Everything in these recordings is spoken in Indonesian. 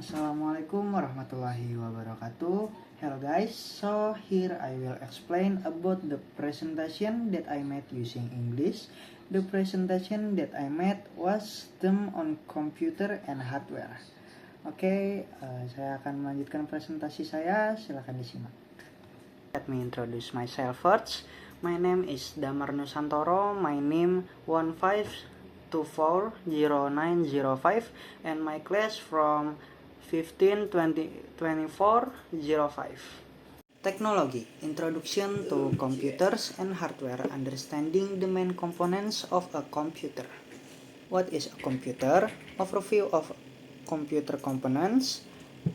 Assalamualaikum warahmatullahi wabarakatuh. Hello guys, so here I will explain about the presentation that I made using English. The presentation that I made was them on computer and hardware. Oke, saya akan melanjutkan presentasi saya, silakan disimak. Let me introduce myself first. My name is Damar Nusantoro. My name 15240905 and my class from 152405. Technology, Introduction to Computers and Hardware, Understanding the Main Components of a Computer. What is a computer? Overview of computer components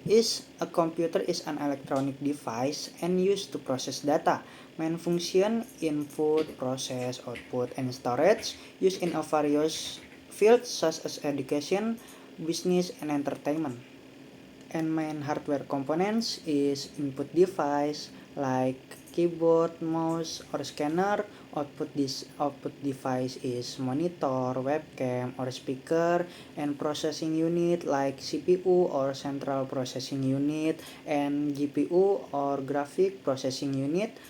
is a computer is an electronic device and used to process data. Main function, input, process, output, and storage, used in various fields such as education, business, and entertainment. And main hardware components is input device like keyboard, mouse, or scanner. Output device is monitor, webcam, or speaker, and processing unit like CPU or central processing unit, and GPU or graphic processing unit,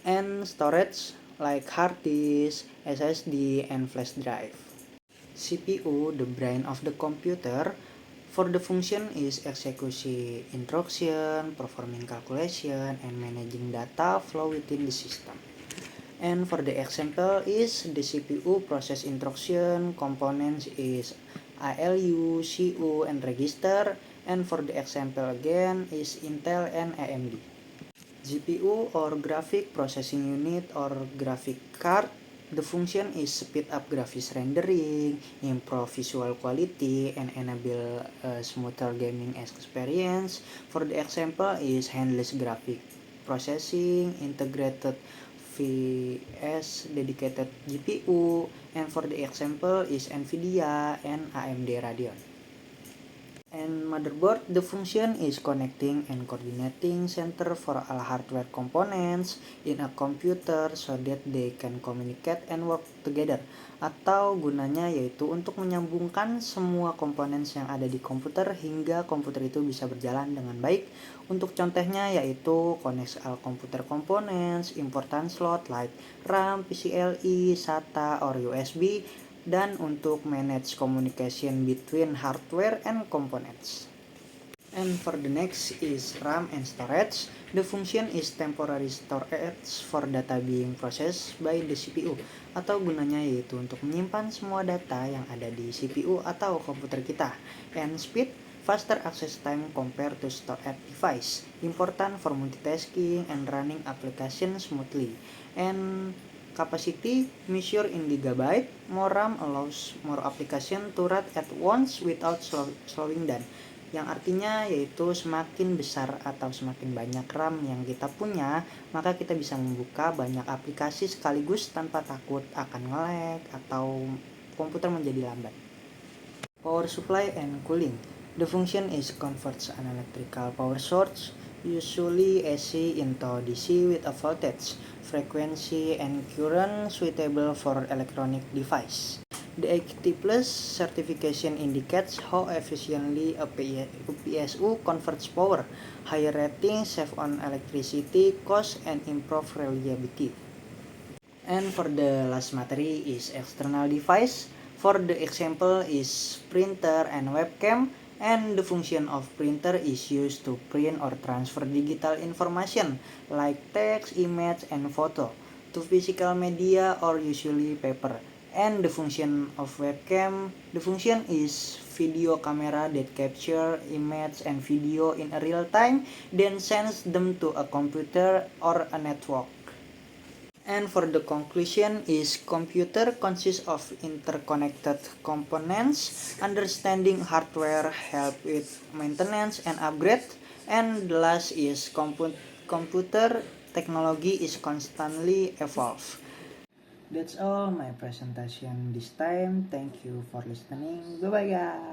and storage like hard disk, SSD, and flash drive. CPU, the brain of the computer. For the function is execution instruction, performing calculation, and managing data flow within the system. And for the example is the CPU process instruction, components is ALU, CU, and register. And for the example again is Intel and AMD. GPU or graphic processing unit or graphic card. The function is speed up graphics rendering, improve visual quality, and enable a smoother gaming experience. For the example is handless graphic processing, integrated VS dedicated GPU, and for the example is NVIDIA and AMD Radeon. And motherboard, the function is connecting and coordinating center for all hardware components in a computer so that they can communicate and work together. Atau gunanya yaitu untuk menyambungkan semua komponen yang ada di komputer hingga komputer itu bisa berjalan dengan baik. Untuk contohnya yaitu connect all computer components, important slot like RAM, PCIe, SATA, or USB, dan untuk manage communication between hardware and components. And for the next is RAM and storage. The function is temporary storage for data being processed by the CPU. Atau gunanya yaitu untuk menyimpan semua data yang ada di CPU atau komputer kita. And speed, faster access time compared to storage device. Important for multitasking and running application smoothly. And capacity, measure in gigabyte. More RAM allows more application to run at once without slowing down. Yang artinya yaitu semakin besar atau semakin banyak RAM yang kita punya, maka kita bisa membuka banyak aplikasi sekaligus tanpa takut akan nge-lag atau komputer menjadi lambat. Power supply and cooling. The function is converts an electrical power source, usually AC, into DC with a voltage, frequency, and current suitable for electronic device. The 80 Plus certification indicates how efficiently a PSU converts power. Higher rating save on electricity cost and improve reliability. And for the last material is external device. For the example is printer and webcam. And the function of printer is used to print or transfer digital information like text, image, and photo to physical media or usually paper. And the function of webcam, the function is video camera that capture image and video in a real time, then sends them to a computer or a network. And for the conclusion is computer consists of interconnected components. Understanding hardware help with maintenance and upgrade. And the last is computer technology is constantly evolve. That's all my presentation this time. Thank you for listening. Bye bye guys.